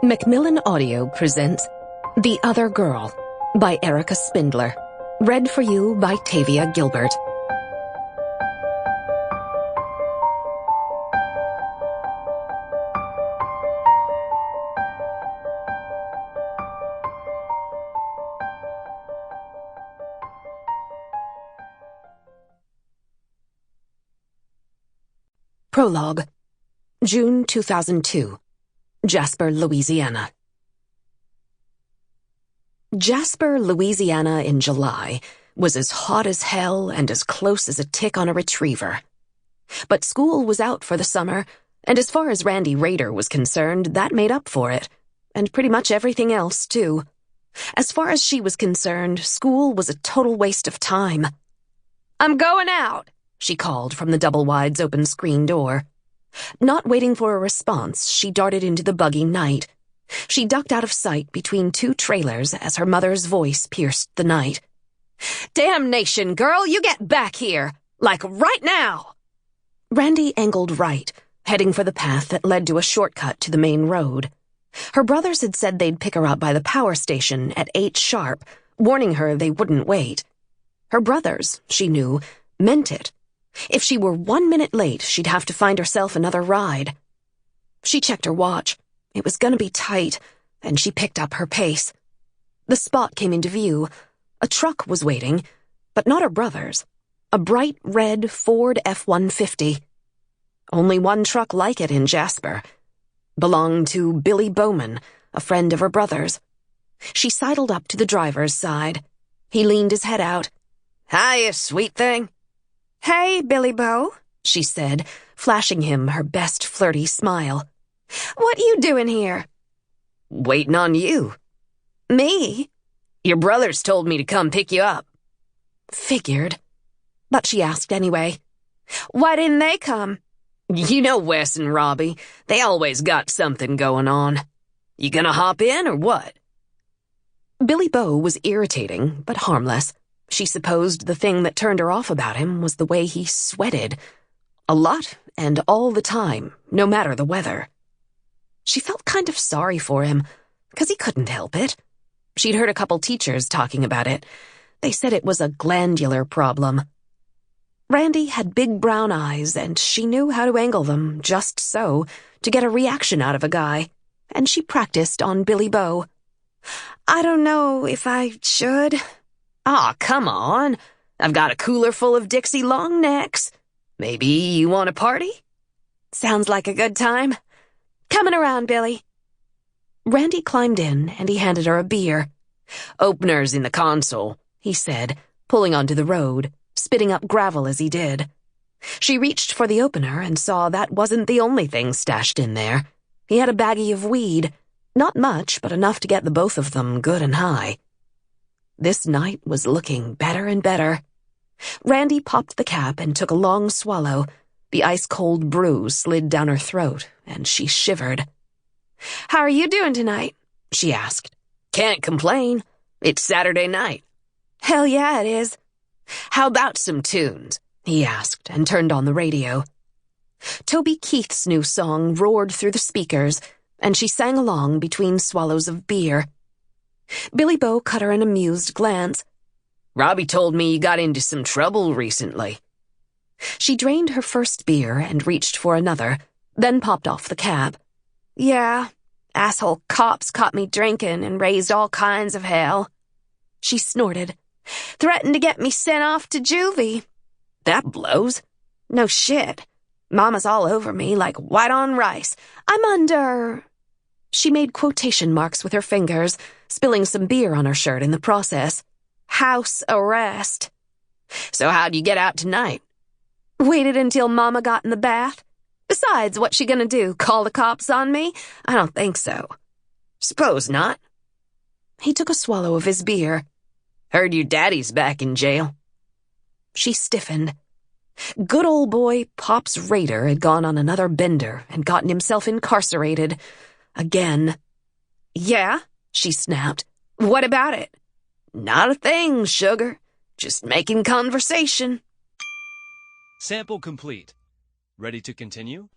Macmillan Audio presents The Other Girl by Erica Spindler. Read for you by Tavia Gilbert. Prologue. June 2002. Jasper, Louisiana. Jasper, Louisiana in July was as hot as hell and as close as a tick on a retriever. But school was out for the summer, and as far as Miranda Rader was concerned, that made up for it. And pretty much everything else, too. As far as she was concerned, school was a total waste of time. "I'm going out," she called from the double-wide's open screen door. Not waiting for a response, she darted into the buggy night. She ducked out of sight between two trailers as her mother's voice pierced the night. "Damnation, girl, you get back here! Like right now!" Randy angled right, heading for the path that led to a shortcut to the main road. Her brothers had said they'd pick her up by the power station at 8 sharp, warning her they wouldn't wait. Her brothers, she knew, meant it. If she were 1 minute late, she'd have to find herself another ride. She checked her watch. It was gonna be tight, and she picked up her pace. The spot came into view. A truck was waiting, but not her brother's. A bright red Ford F-150. Only one truck like it in Jasper. Belonged to Billy Bowman, a friend of her brother's. She sidled up to the driver's side. He leaned his head out. "Hiya, sweet thing." "Hey, Billy Bo," she said, flashing him her best flirty smile. "What you doing here?" "Waiting on you." "Me?" "Your brothers told me to come pick you up." Figured. But she asked anyway. "Why didn't they come?" "You know Wes and Robbie. They always got something going on. You gonna hop in or what?" Billy Bo was irritating, but harmless. She supposed the thing that turned her off about him was the way he sweated. A lot and all the time, no matter the weather. She felt kind of sorry for him, 'cause he couldn't help it. She'd heard a couple teachers talking about it. They said it was a glandular problem. Randy had big brown eyes, and she knew how to angle them just so to get a reaction out of a guy, and she practiced on Billy Bo. "I don't know if I should." "Aw, come on. I've got a cooler full of Dixie long necks. Maybe you want a party?" "Sounds like a good time. Coming around, Billy." Randy climbed in, and he handed her a beer. "Opener's in the console," he said, pulling onto the road, spitting up gravel as he did. She reached for the opener and saw that wasn't the only thing stashed in there. He had a baggie of weed. Not much, but enough to get the both of them good and high. This night was looking better and better. Randy popped the cap and took a long swallow. The ice-cold brew slid down her throat, and she shivered. "How are you doing tonight?" she asked. "Can't complain. It's Saturday night." "Hell yeah, it is." "How about some tunes?" he asked, and turned on the radio. Toby Keith's new song roared through the speakers, and she sang along between swallows of beer. Billy Bo cut her an amused glance. "Robbie told me you got into some trouble recently." She drained her first beer and reached for another, then popped off the cap. "Yeah, asshole cops caught me drinking and raised all kinds of hell." She snorted. "Threatened to get me sent off to juvie." "That blows." "No shit. Mama's all over me like white on rice. I'm under..." She made quotation marks with her fingers, spilling some beer on her shirt in the process. "House arrest." "So how'd you get out tonight?" "Waited until Mama got in the bath. Besides, what's she gonna do, call the cops on me? I don't think so." "Suppose not." He took a swallow of his beer. "Heard your daddy's back in jail." She stiffened. Good old boy Pops Rader had gone on another bender and gotten himself incarcerated. Again. "Yeah?" she snapped. "What about it?" "Not a thing, sugar. Just making conversation." Sample complete. Ready to continue?